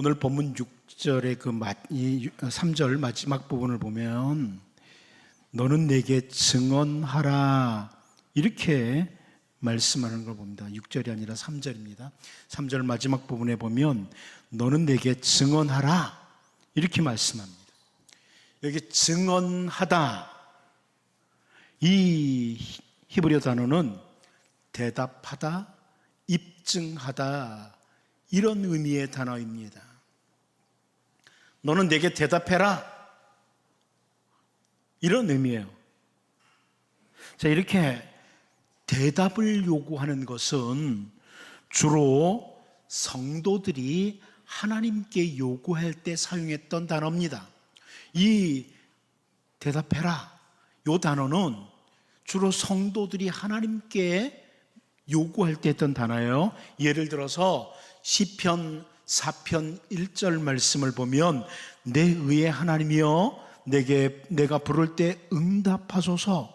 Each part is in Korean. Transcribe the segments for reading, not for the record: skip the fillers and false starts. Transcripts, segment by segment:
오늘 본문 6절의 3절 마지막 부분을 보면 너는 내게 증언하라 이렇게 말씀하는 걸 봅니다. 6절이 아니라 3절입니다. 3절 마지막 부분에 보면 너는 내게 증언하라 이렇게 말씀합니다. 여기 증언하다, 이 히브리어 단어는 대답하다, 입증하다 이런 의미의 단어입니다. 너는 내게 대답해라 이런 의미예요. 자, 이렇게 대답을 요구하는 것은 주로 성도들이 하나님께 요구할 때 사용했던 단어입니다. 이 대답해라 이 단어는 주로 성도들이 하나님께 요구할 때 했던 단어예요. 예를 들어서 시편 4편 1절 말씀을 보면 내 의의 하나님이여 내가 부를 때 응답하소서.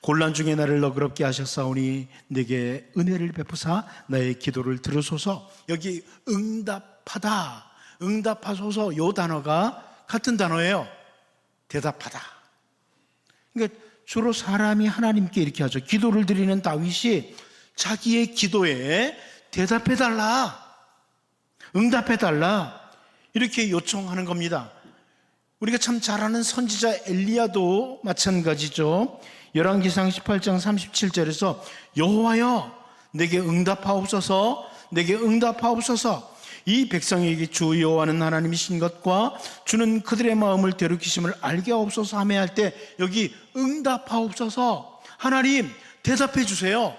곤란 중에 나를 너그럽게 하셨사오니 내게 은혜를 베푸사 나의 기도를 들으소서. 여기 응답하다, 응답하소서 이 단어가 같은 단어예요. 대답하다. 그러니까 주로 사람이 하나님께 이렇게 하죠. 기도를 드리는 다윗이 자기의 기도에 대답해달라, 응답해달라 이렇게 요청하는 겁니다. 우리가 참 잘 아는 선지자 엘리야도 마찬가지죠. 열왕기상 18장 37절에서 여호와여 내게 응답하옵소서, 내게 응답하옵소서. 이 백성에게 주 여호와는 하나님이신 것과 주는 그들의 마음을 되돌이키심을 알게 하옵소서 하며 할 때 여기 응답하옵소서, 하나님 대답해 주세요,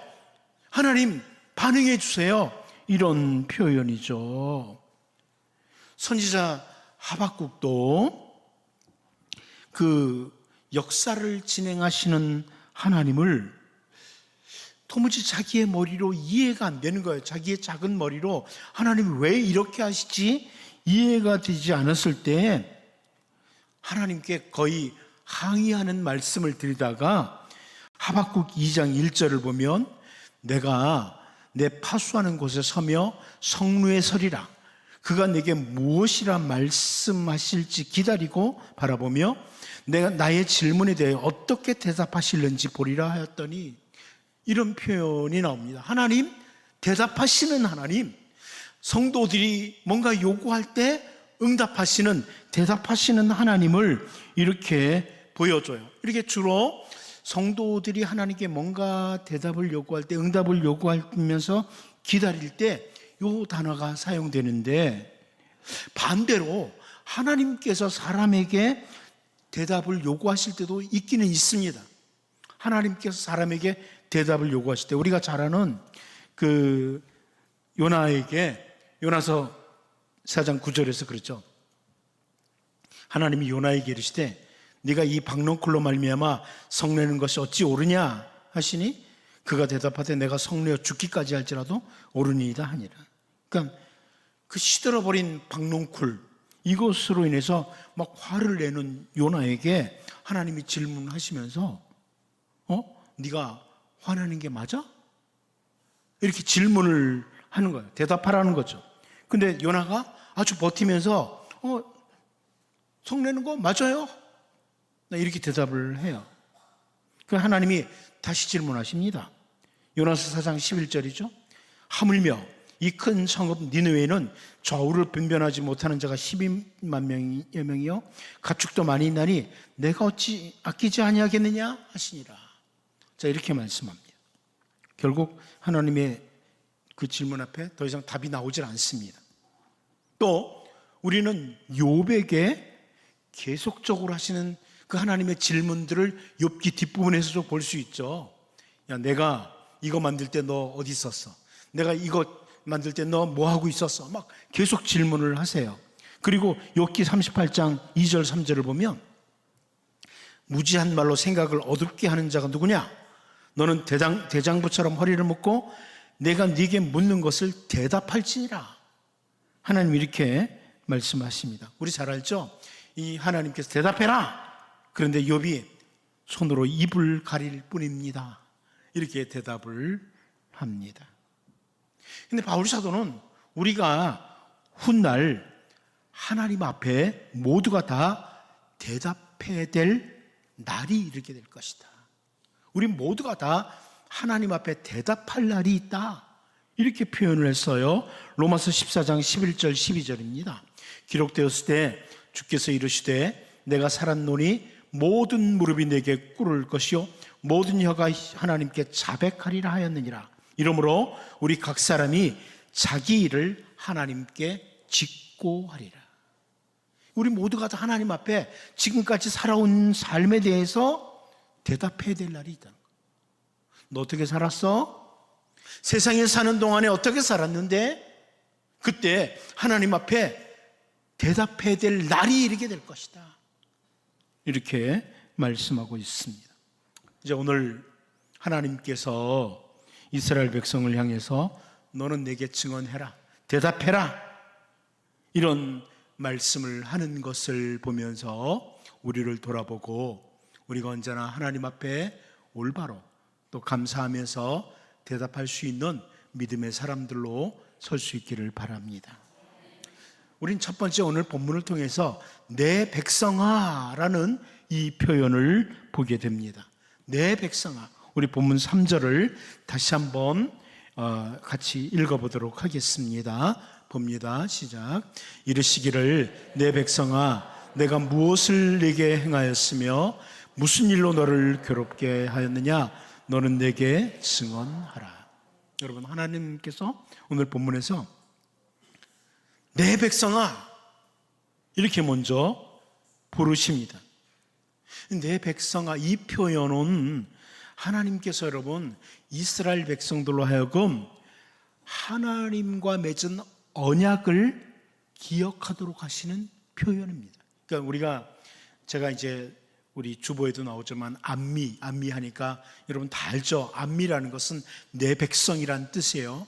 하나님 반응해 주세요 이런 표현이죠. 선지자 하박국도 그 역사를 진행하시는 하나님을 도무지 자기의 머리로 이해가 안 되는 거예요. 자기의 작은 머리로 하나님이 왜 이렇게 하시지 이해가 되지 않았을 때 하나님께 거의 항의하는 말씀을 드리다가 하박국 2장 1절을 보면 내가 내 파수하는 곳에 서며 성루에 서리라. 그가 내게 무엇이라 말씀하실지 기다리고 바라보며 내가 나의 질문에 대해 어떻게 대답하실는지 보리라 하였더니 이런 표현이 나옵니다. 하나님, 대답하시는 하나님, 성도들이 뭔가 요구할 때 응답하시는, 대답하시는 하나님을 이렇게 보여줘요. 이렇게 주로 성도들이 하나님께 뭔가 대답을 요구할 때, 응답을 요구하면서 기다릴 때 이 단어가 사용되는데, 반대로 하나님께서 사람에게 대답을 요구하실 때도 있기는 있습니다. 하나님께서 사람에게 대답을 요구하실 때, 우리가 잘 아는 그 요나에게 요나서 4장 9절에서 그렇죠. 하나님이 요나에게 이르시되 네가 이 박넝쿨로 말미암아 성내는 것이 어찌 옳으냐 하시니 그가 대답하되 내가 성내어 죽기까지 할지라도 옳으니이다 하니라. 그러니까 그 시들어버린 박넝쿨 이것으로 인해서 막 화를 내는 요나에게 하나님이 질문하시면서 네가 화내는 게 맞아? 이렇게 질문을 하는 거예요. 대답하라는 거죠. 근데 요나가 아주 버티면서 성내는 거 맞아요? 이렇게 대답을 해요. 그 하나님이 다시 질문하십니다. 요나서 4장 11절이죠. 하물며 이 큰 성읍 니느웨는 좌우를 변변하지 못하는 자가 12만 명이요 가축도 많이 있나니 내가 어찌 아끼지 아니하겠느냐 하시니라. 자, 이렇게 말씀합니다. 결국 하나님의 그 질문 앞에 더 이상 답이 나오질 않습니다. 또 우리는 욥에게 계속적으로 하시는 그 하나님의 질문들을 욥기 뒷부분에서도 볼 수 있죠. 야, 내가 이거 만들 때 너 어디 있었어? 내가 이거 만들 때 너 뭐 하고 있었어? 막 계속 질문을 하세요. 그리고 욥기 38장 2절 3절을 보면 무지한 말로 생각을 어둡게 하는 자가 누구냐? 너는 대장부처럼 허리를 묶고 내가 네게 묻는 것을 대답할지니라. 하나님 이렇게 말씀하십니다. 우리 잘 알죠? 이 하나님께서 대답해라. 그런데 욥이 손으로 입을 가릴 뿐입니다. 이렇게 대답을 합니다. 근데 바울 사도는 우리가 훗날 하나님 앞에 모두가 다 대답해야 될 날이 이르게 될 것이다. 우리 모두가 다 하나님 앞에 대답할 날이 있다. 이렇게 표현을 했어요. 로마서 14장 11절 12절입니다. 기록되었을 때 주께서 이르시되 내가 살았노니 모든 무릎이 내게 꿇을 것이요 모든 혀가 하나님께 자백하리라 하였느니라. 이러므로 우리 각 사람이 자기 일을 하나님께 짓고 하리라. 우리 모두가 다 하나님 앞에 지금까지 살아온 삶에 대해서 대답해야 될 날이 있다. 너 어떻게 살았어? 세상에 사는 동안에 어떻게 살았는데? 그때 하나님 앞에 대답해야 될 날이 이르게 될 것이다. 이렇게 말씀하고 있습니다. 이제 오늘 하나님께서 이스라엘 백성을 향해서 너는 내게 증언해라, 대답해라, 이런 말씀을 하는 것을 보면서 우리를 돌아보고 우리가 언제나 하나님 앞에 올바로 또 감사하면서 대답할 수 있는 믿음의 사람들로 설 수 있기를 바랍니다. 우린 첫 번째 오늘 본문을 통해서 내 백성아라는 이 표현을 보게 됩니다. 내 백성아. 우리 본문 3절을 다시 한번 같이 읽어보도록 하겠습니다. 봅니다. 시작. 이르시기를 내 백성아 내가 무엇을 네게 행하였으며 무슨 일로 너를 괴롭게 하였느냐 너는 내게 증언하라. 여러분, 하나님께서 오늘 본문에서 내 백성아 이렇게 먼저 부르십니다. 내 백성아, 이 표현은 하나님께서 여러분 이스라엘 백성들로 하여금 하나님과 맺은 언약을 기억하도록 하시는 표현입니다. 그러니까 제가 이제 우리 주보에도 나오지만 안미 하니까 여러분 다 알죠? 안미라는 것은 내 백성이란 뜻이에요.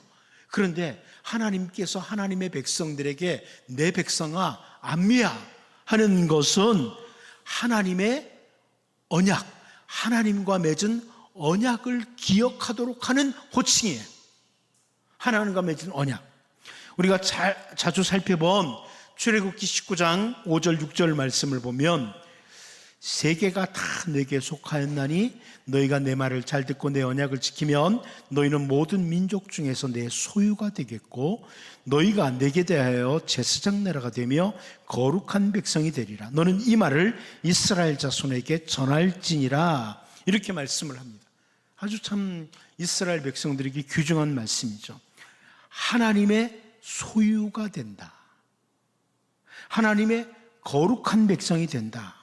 그런데 하나님께서 하나님의 백성들에게 내 백성아 안미야 하는 것은 하나님의 언약, 하나님과 맺은 언약을 기억하도록 하는 호칭이에요. 하나님과 맺은 언약. 우리가 자주 살펴본 출애굽기 19장 5절 6절 말씀을 보면 세계가 다 내게 속하였나니 너희가 내 말을 잘 듣고 내 언약을 지키면 너희는 모든 민족 중에서 내 소유가 되겠고 너희가 내게 대하여 제사장 나라가 되며 거룩한 백성이 되리라. 너는 이 말을 이스라엘 자손에게 전할지니라. 이렇게 말씀을 합니다. 아주 참 이스라엘 백성들에게 귀중한 말씀이죠. 하나님의 소유가 된다. 하나님의 거룩한 백성이 된다.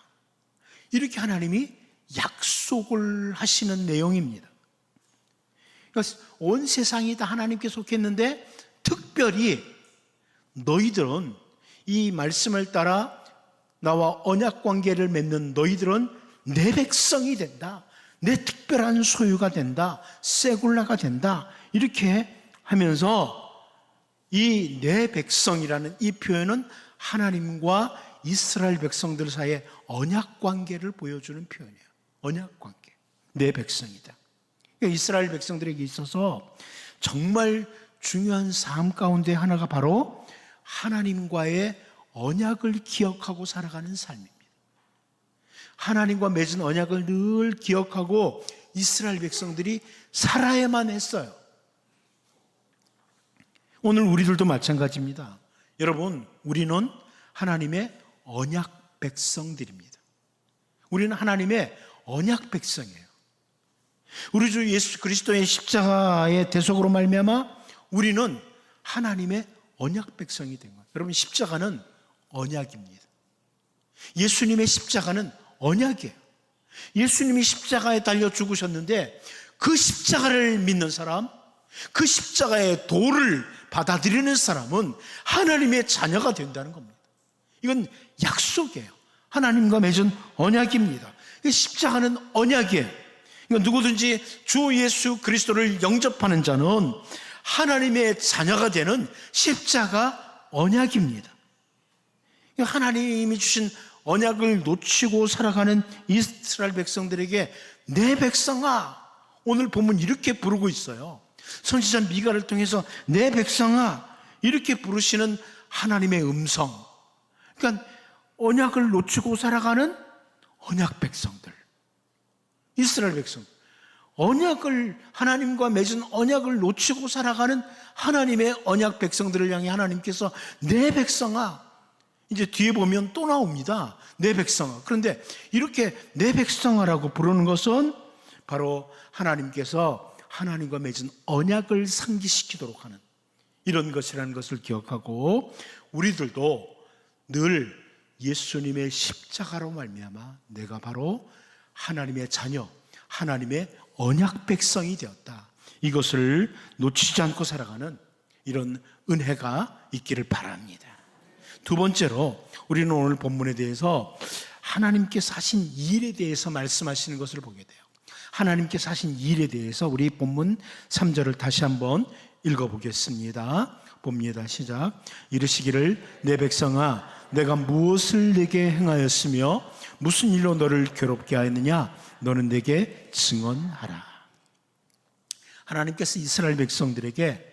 이렇게 하나님이 약속을 하시는 내용입니다. 그러니까 온 세상이 다 하나님께 속했는데 특별히 너희들은 이 말씀을 따라 나와 언약 관계를 맺는 너희들은 내 백성이 된다. 내 특별한 소유가 된다. 세굴라가 된다. 이렇게 하면서 이 내 백성이라는 이 표현은 하나님과 이스라엘 백성들 사이의 언약 관계를 보여주는 표현이에요. 언약 관계. 내 백성이다. 그러니까 이스라엘 백성들에게 있어서 정말 중요한 삶 가운데 하나가 바로 하나님과의 언약을 기억하고 살아가는 삶입니다. 하나님과 맺은 언약을 늘 기억하고 이스라엘 백성들이 살아야만 했어요. 오늘 우리들도 마찬가지입니다. 여러분, 우리는 하나님의 언약 백성들입니다. 우리는 하나님의 언약 백성이에요. 우리 주 예수 그리스도의 십자가의 대속으로 말미암아 우리는 하나님의 언약 백성이 된 거예요. 여러분, 십자가는 언약입니다. 예수님의 십자가는 언약이에요. 예수님이 십자가에 달려 죽으셨는데 그 십자가를 믿는 사람, 그 십자가의 도를 받아들이는 사람은 하나님의 자녀가 된다는 겁니다. 이건 약속이에요. 하나님과 맺은 언약입니다. 십자가는 언약이에요. 그러니까 누구든지 주 예수 그리스도를 영접하는 자는 하나님의 자녀가 되는 십자가 언약입니다. 하나님이 주신 언약을 놓치고 살아가는 이스라엘 백성들에게 내 백성아, 오늘 보면 이렇게 부르고 있어요. 선지자 미가를 통해서 내 백성아 이렇게 부르시는 하나님의 음성, 그러니까 언약을 놓치고 살아가는 언약 백성들, 이스라엘 백성, 언약을, 하나님과 맺은 언약을 놓치고 살아가는 하나님의 언약 백성들을 향해 하나님께서 내 백성아, 이제 뒤에 보면 또 나옵니다. 내 백성아. 그런데 이렇게 내 백성아라고 부르는 것은 바로 하나님께서 하나님과 맺은 언약을 상기시키도록 하는 이런 것이라는 것을 기억하고, 우리들도 늘 예수님의 십자가로 말미암아 내가 바로 하나님의 자녀, 하나님의 언약 백성이 되었다, 이것을 놓치지 않고 살아가는 이런 은혜가 있기를 바랍니다. 두 번째로, 우리는 오늘 본문에 대해서 하나님께서 하신 일에 대해서 말씀하시는 것을 보게 돼요. 하나님께서 하신 일에 대해서 우리 본문 3절을 다시 한번 읽어보겠습니다. 봅니다. 시작. 이르시기를 내 백성아, 내가 무엇을 내게 행하였으며 무슨 일로 너를 괴롭게 하였느냐, 너는 내게 증언하라. 하나님께서 이스라엘 백성들에게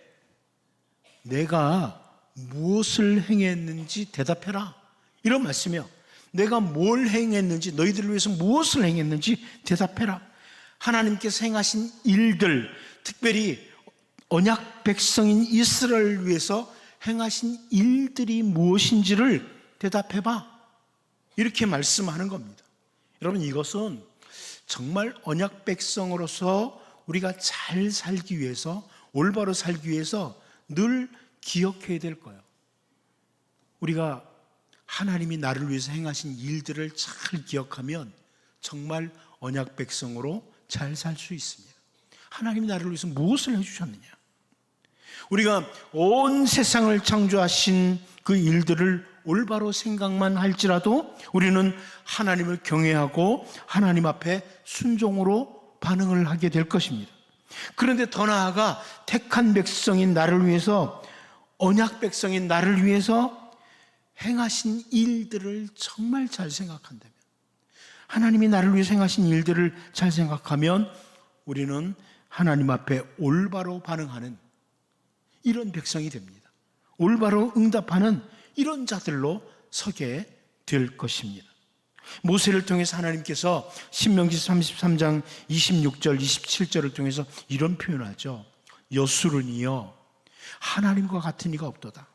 내가 무엇을 행했는지 대답해라, 이런 말씀이요. 내가 뭘 행했는지, 너희들을 위해서 무엇을 행했는지 대답해라. 하나님께서 행하신 일들, 특별히 언약 백성인 이스라엘을 위해서 행하신 일들이 무엇인지를 대답해봐, 이렇게 말씀하는 겁니다. 여러분, 이것은 정말 언약 백성으로서 우리가 잘 살기 위해서, 올바로 살기 위해서 늘 기억해야 될 거예요. 우리가 하나님이 나를 위해서 행하신 일들을 잘 기억하면 정말 언약 백성으로 잘 살 수 있습니다. 하나님이 나를 위해서 무엇을 해주셨느냐, 우리가 온 세상을 창조하신 그 일들을 올바로 생각만 할지라도 우리는 하나님을 경외하고 하나님 앞에 순종으로 반응을 하게 될 것입니다. 그런데 더 나아가 택한 백성인 나를 위해서, 언약 백성인 나를 위해서 행하신 일들을 정말 잘 생각한다면, 하나님이 나를 위해서 행하신 일들을 잘 생각하면 우리는 하나님 앞에 올바로 반응하는 이런 백성이 됩니다. 올바로 응답하는 이런 자들로 서게 될 것입니다. 모세를 통해서 하나님께서 신명기 33장 26절 27절을 통해서 이런 표현을 하죠. 여수르니여, 하나님과 같은 이가 없도다.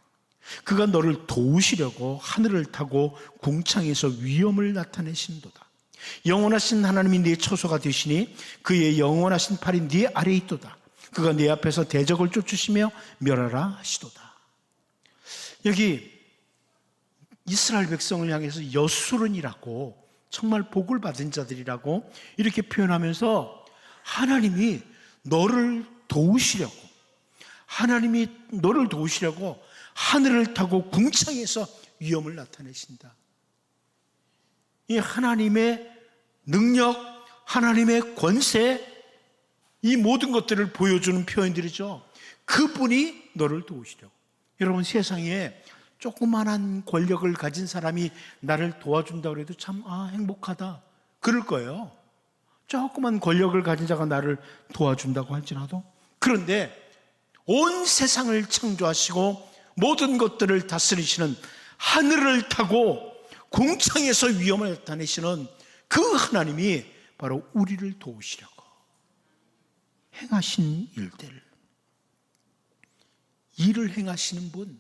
그가 너를 도우시려고 하늘을 타고 궁창에서 위엄을 나타내신도다. 영원하신 하나님이 네 처소가 되시니 그의 영원하신 팔이 네 아래에 있도다. 그가 네 앞에서 대적을 쫓으시며 멸하라 하시도다. 여기 이스라엘 백성을 향해서 여수른이라고, 정말 복을 받은 자들이라고 이렇게 표현하면서 하나님이 너를 도우시려고, 하나님이 너를 도우시려고 하늘을 타고 궁창에서 위엄을 나타내신다. 이 하나님의 능력, 하나님의 권세, 이 모든 것들을 보여주는 표현들이죠. 그분이 너를 도우시려고. 여러분, 세상에 조그만한 권력을 가진 사람이 나를 도와준다고 해도 참 행복하다 그럴 거예요. 조그만 권력을 가진 자가 나를 도와준다고 할지라도. 그런데 온 세상을 창조하시고 모든 것들을 다스리시는, 하늘을 타고 궁창에서 위엄을 나타내시는 그 하나님이 바로 우리를 도우시려고 행하신 일을 행하시는 분,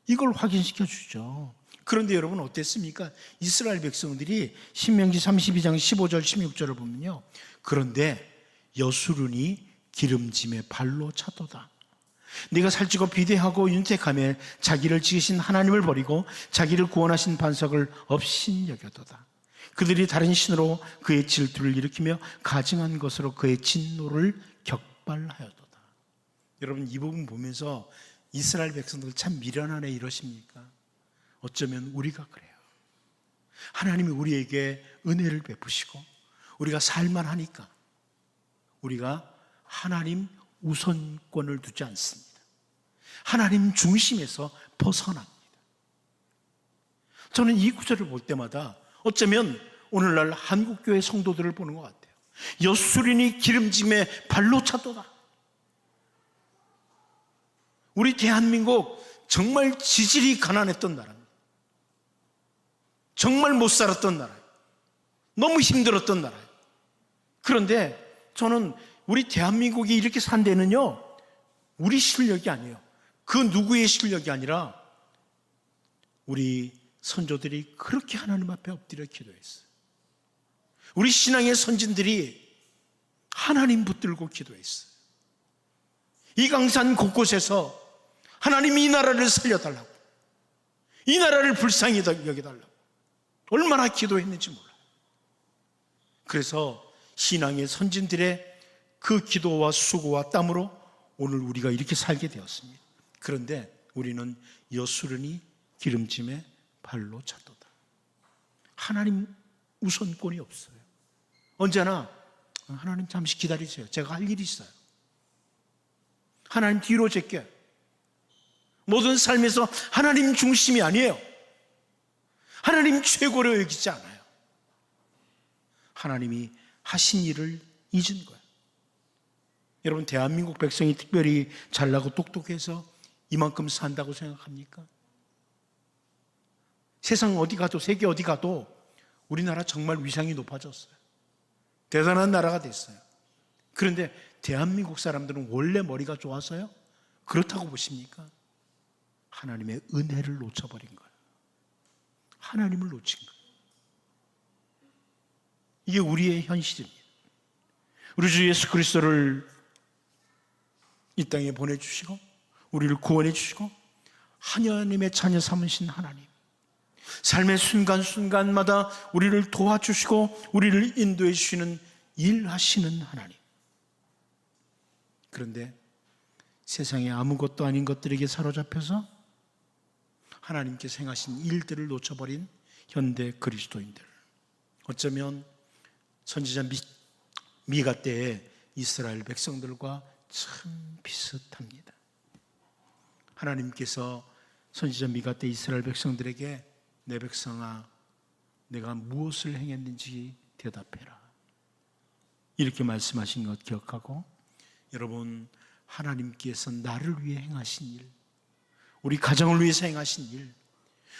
이걸 확인시켜 주죠. 그런데 여러분 어땠습니까? 이스라엘 백성들이 신명기 32장 15절 16절을 보면요, 그런데 여수른이 기름짐에 발로 차도다. 네가 살찌고 비대하고 윤택하며 자기를 지으신 하나님을 버리고 자기를 구원하신 반석을 없인 여겨도다. 그들이 다른 신으로 그의 질투를 일으키며 가증한 것으로 그의 진노를 격발하여도다. 여러분, 이 부분 보면서 이스라엘 백성들 참 미련하네 이러십니까? 어쩌면 우리가 그래요. 하나님이 우리에게 은혜를 베푸시고 우리가 살만하니까 우리가 하나님 우선권을 두지 않습니다. 하나님 중심에서 벗어납니다. 저는 이 구절을 볼 때마다 어쩌면 오늘날 한국교회 성도들을 보는 것 같아요. 여수린이 기름짐에 발로 차도다. 우리 대한민국 정말 지질이 가난했던 나라입니다. 정말 못 살았던 나라예요. 너무 힘들었던 나라예요. 그런데 저는 우리 대한민국이 이렇게 산 데는요, 우리 실력이 아니에요. 그 누구의 실력이 아니라 우리 선조들이 그렇게 하나님 앞에 엎드려 기도했어요. 우리 신앙의 선진들이 하나님 붙들고 기도했어요. 이 강산 곳곳에서 하나님 이 나라를 살려달라고, 이 나라를 불쌍히 여겨달라고 얼마나 기도했는지 몰라요. 그래서 신앙의 선진들의 그 기도와 수고와 땀으로 오늘 우리가 이렇게 살게 되었습니다. 그런데 우리는 여수르니 기름짐에 발로 찼도다. 하나님 우선권이 없어요. 언제나 하나님 잠시 기다리세요. 제가 할 일이 있어요. 하나님 뒤로 제껴요. 모든 삶에서 하나님 중심이 아니에요. 하나님 최고로 여기지 않아요. 하나님이 하신 일을 잊은 거예요. 여러분, 대한민국 백성이 특별히 잘나고 똑똑해서 이만큼 산다고 생각합니까? 세상 어디 가도, 세계 어디 가도 우리나라 정말 위상이 높아졌어요. 대단한 나라가 됐어요. 그런데 대한민국 사람들은 원래 머리가 좋아서요? 그렇다고 보십니까? 하나님의 은혜를 놓쳐버린 거예요. 하나님을 놓친 거예요. 이게 우리의 현실입니다. 우리 주 예수 그리스도를 이 땅에 보내주시고 우리를 구원해 주시고 하나님의 자녀 삼으신 하나님, 삶의 순간순간마다 우리를 도와주시고 우리를 인도해 주시는 일하시는 하나님. 그런데 세상에 아무것도 아닌 것들에게 사로잡혀서 하나님께서 행하신 일들을 놓쳐버린 현대 그리스도인들, 어쩌면 선지자 미가 때의 이스라엘 백성들과 참 비슷합니다. 하나님께서 선지자 미가 때 이스라엘 백성들에게 내 백성아, 내가 무엇을 행했는지 대답해라, 이렇게 말씀하신 것 기억하고, 여러분, 하나님께서 나를 위해 행하신 일, 우리 가정을 위해서 행하신 일,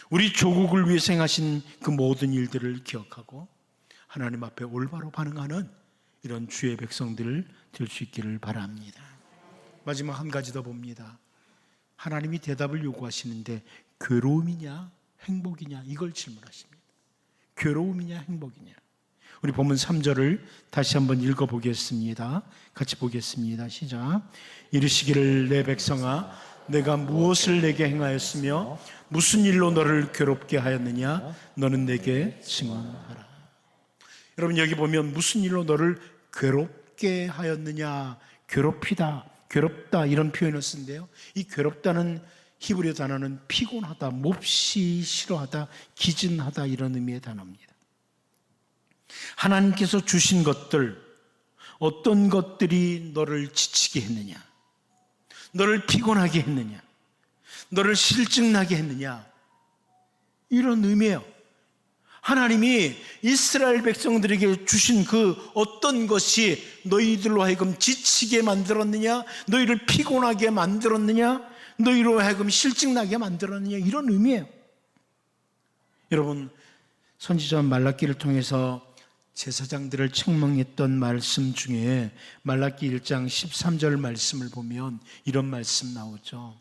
우리 조국을 위해서 행하신 그 모든 일들을 기억하고 하나님 앞에 올바로 반응하는 이런 주의 백성들 될 수 있기를 바랍니다. 마지막 한 가지 더 봅니다. 하나님이 대답을 요구하시는데 괴로움이냐 행복이냐, 이걸 질문하십니다. 괴로움이냐 행복이냐. 우리 본문 3절을 다시 한번 읽어보겠습니다. 같이 보겠습니다. 시작. 이르시기를 내 백성아, 내가 무엇을 내게 행하였으며 무슨 일로 너를 괴롭게 하였느냐, 너는 내게 증언하라. 여러분, 여기 보면 무슨 일로 너를 괴롭게 하였느냐, 괴롭히다, 괴롭다, 이런 표현을 쓴대요. 이 괴롭다는 히브리 단어는 피곤하다, 몹시 싫어하다, 기진하다, 이런 의미의 단어입니다. 하나님께서 주신 것들, 어떤 것들이 너를 지치게 했느냐, 너를 피곤하게 했느냐, 너를 실증나게 했느냐, 이런 의미예요. 하나님이 이스라엘 백성들에게 주신 그 어떤 것이 너희들로 하여금 지치게 만들었느냐, 너희를 피곤하게 만들었느냐, 너희로 하여금 실증나게 만들었느냐, 이런 의미예요. 여러분, 선지자 말라기를 통해서 제사장들을 책망했던 말씀 중에 말라기 1장 13절 말씀을 보면 이런 말씀 나오죠.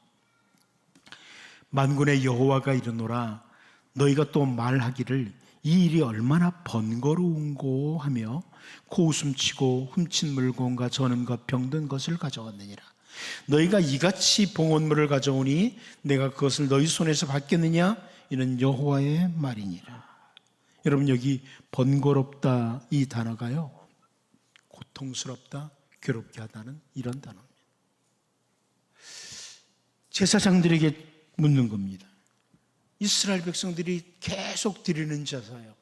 만군의 여호와가 이르노라, 너희가 또 말하기를 이 일이 얼마나 번거로운고 하며 코웃음치고 훔친 물건과 저는 것 병든 것을 가져왔느니라. 너희가 이같이 봉헌물을 가져오니 내가 그것을 너희 손에서 받겠느냐, 이는 여호와의 말이니라. 여러분, 여기 번거롭다, 이 단어가요, 고통스럽다, 괴롭게 하다는 이런 단어입니다. 제사장들에게 묻는 겁니다. 이스라엘 백성들이 계속 드리는 제사예요.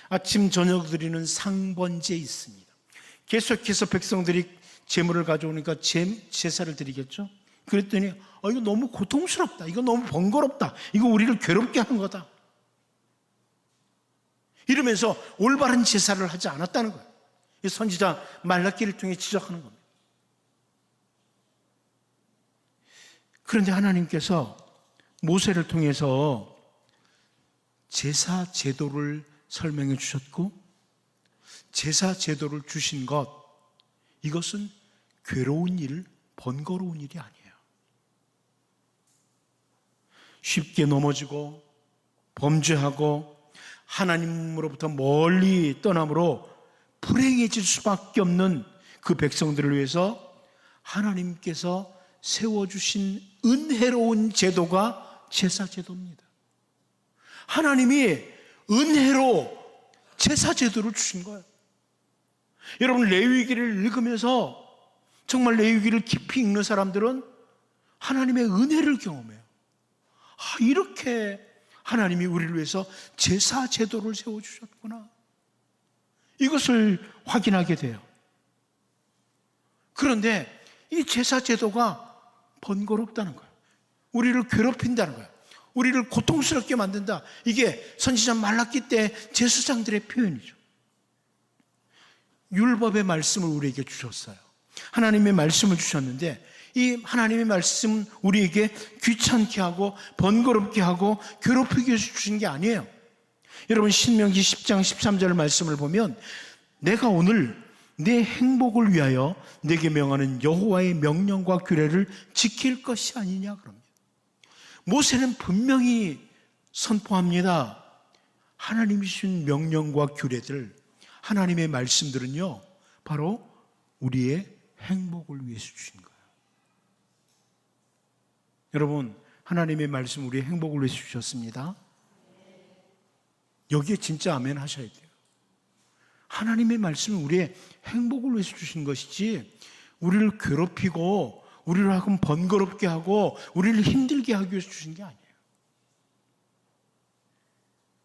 아침 저녁 드리는 상번제 있습니다. 계속해서 백성들이 제물을 가져오니까 제사를 드리겠죠. 그랬더니 이거 너무 고통스럽다, 이거 너무 번거롭다, 이거 우리를 괴롭게 하는 거다, 이러면서 올바른 제사를 하지 않았다는 거예요. 이 선지자 말라기를 통해 지적하는 겁니다. 그런데 하나님께서 모세를 통해서 제사 제도를 설명해 주셨고, 제사 제도를 주신 것, 이것은 괴로운 일, 번거로운 일이 아니에요. 쉽게 넘어지고 범죄하고 하나님으로부터 멀리 떠남으로 불행해질 수밖에 없는 그 백성들을 위해서 하나님께서 세워주신 은혜로운 제도가 제사 제도입니다. 하나님이 은혜로 제사 제도를 주신 거예요. 여러분, 레위기를 읽으면서 정말 레위기를 깊이 읽는 사람들은 하나님의 은혜를 경험해요. 이렇게 하나님이 우리를 위해서 제사 제도를 세워주셨구나, 이것을 확인하게 돼요. 그런데 이 제사 제도가 번거롭다는 거예요. 우리를 괴롭힌다는 거예요. 우리를 고통스럽게 만든다. 이게 선지자 말라기 때 제사장들의 표현이죠. 율법의 말씀을 우리에게 주셨어요. 하나님의 말씀을 주셨는데, 이 하나님의 말씀은 우리에게 귀찮게 하고 번거롭게 하고 괴롭히기 위해서 주신 게 아니에요. 여러분, 신명기 10장 13절 말씀을 보면 내가 오늘 내 행복을 위하여 내게 명하는 여호와의 명령과 규례를 지킬 것이 아니냐 그럽니다. 모세는 분명히 선포합니다. 하나님이 주신 명령과 규례들, 하나님의 말씀들은요, 바로 우리의 행복을 위해서 주신 거예요. 여러분, 하나님의 말씀 우리의 행복을 위해서 주셨습니다. 여기에 진짜 아멘 하셔야 돼요. 하나님의 말씀은 우리의 행복을 위해서 주신 것이지 우리를 괴롭히고 우리를 하금 번거롭게 하고 우리를 힘들게 하기 위해서 주신 게 아니에요.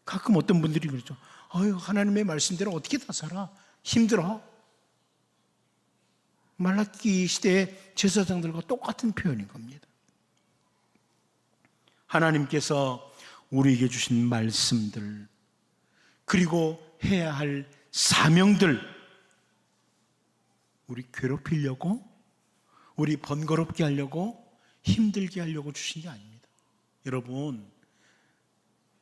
가끔 어떤 분들이 그러죠. 하나님의 말씀대로 어떻게 다 살아? 힘들어. 말라기 시대의 제사장들과 똑같은 표현인 겁니다. 하나님께서 우리에게 주신 말씀들, 그리고 해야 할 사명들, 우리 괴롭히려고, 우리 번거롭게 하려고, 힘들게 하려고 주신 게 아닙니다. 여러분,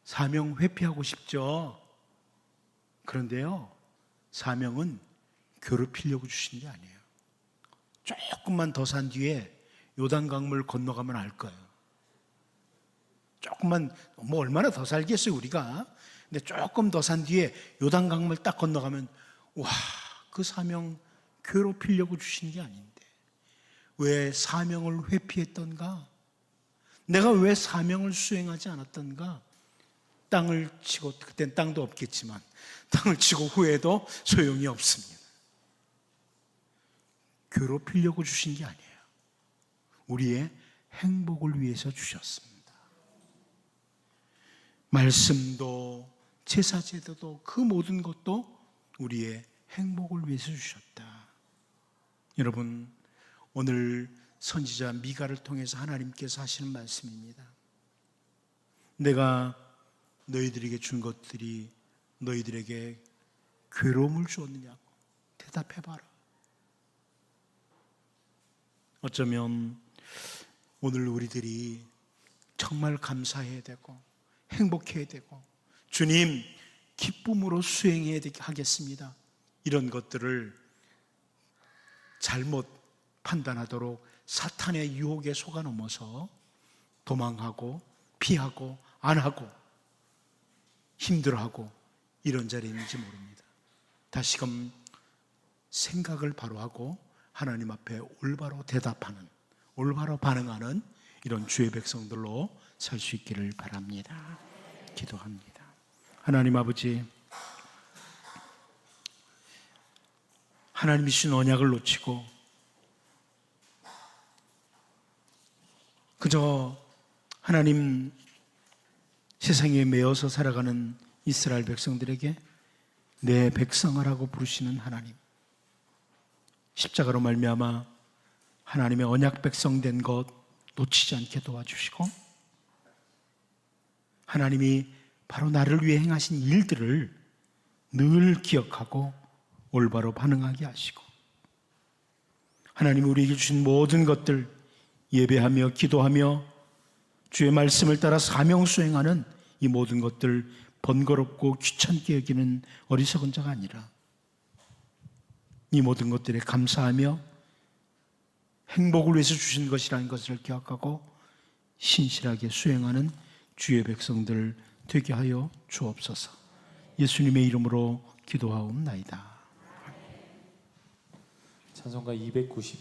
사명 회피하고 싶죠? 그런데요, 사명은 괴롭히려고 주신 게 아니에요. 조금만 더 산 뒤에 요단강물 건너가면 알 거예요. 조금만, 얼마나 더 살겠어요 우리가. 근데 조금 더 산 뒤에 요단강물 딱 건너가면, 와, 그 사명 괴롭히려고 주신 게 아닌데 왜 사명을 회피했던가? 내가 왜 사명을 수행하지 않았던가? 땅을 치고, 그땐 땅도 없겠지만 땅을 치고 후회도 소용이 없습니다. 괴롭히려고 주신 게 아니에요. 우리의 행복을 위해서 주셨습니다. 말씀도 제사제도도 그 모든 것도 우리의 행복을 위해서 주셨다. 여러분, 오늘 선지자 미가를 통해서 하나님께서 하시는 말씀입니다. 내가 너희들에게 준 것들이 너희들에게 괴로움을 주었느냐고 대답해봐라. 어쩌면 오늘 우리들이 정말 감사해야 되고 행복해야 되고 주님 기쁨으로 수행해야 하겠습니다, 이런 것들을 잘못 판단하도록 사탄의 유혹에 속아 넘어서 도망하고 피하고 안 하고 힘들어하고 이런 자리인지 모릅니다. 다시금 생각을 바로 하고 하나님 앞에 올바로 대답하는, 올바로 반응하는 이런 주의 백성들로 살 수 있기를 바랍니다. 기도합니다. 하나님 아버지, 하나님이 주신 언약을 놓치고 그저 하나님 세상에 매여서 살아가는 이스라엘 백성들에게 내 백성아라고 부르시는 하나님, 십자가로 말미암아 하나님의 언약 백성 된 것 놓치지 않게 도와주시고, 하나님이 바로 나를 위해 행하신 일들을 늘 기억하고 올바로 반응하게 하시고, 하나님 우리에게 주신 모든 것들 예배하며 기도하며 주의 말씀을 따라 사명 수행하는 이 모든 것들 번거롭고 귀찮게 여기는 어리석은 자가 아니라 이 모든 것들에 감사하며 행복을 위해서 주신 것이라는 것을 기억하고 신실하게 수행하는 주의 백성들 되게 하여 주옵소서. 예수님의 이름으로 기도하옵나이다. 찬송가 290장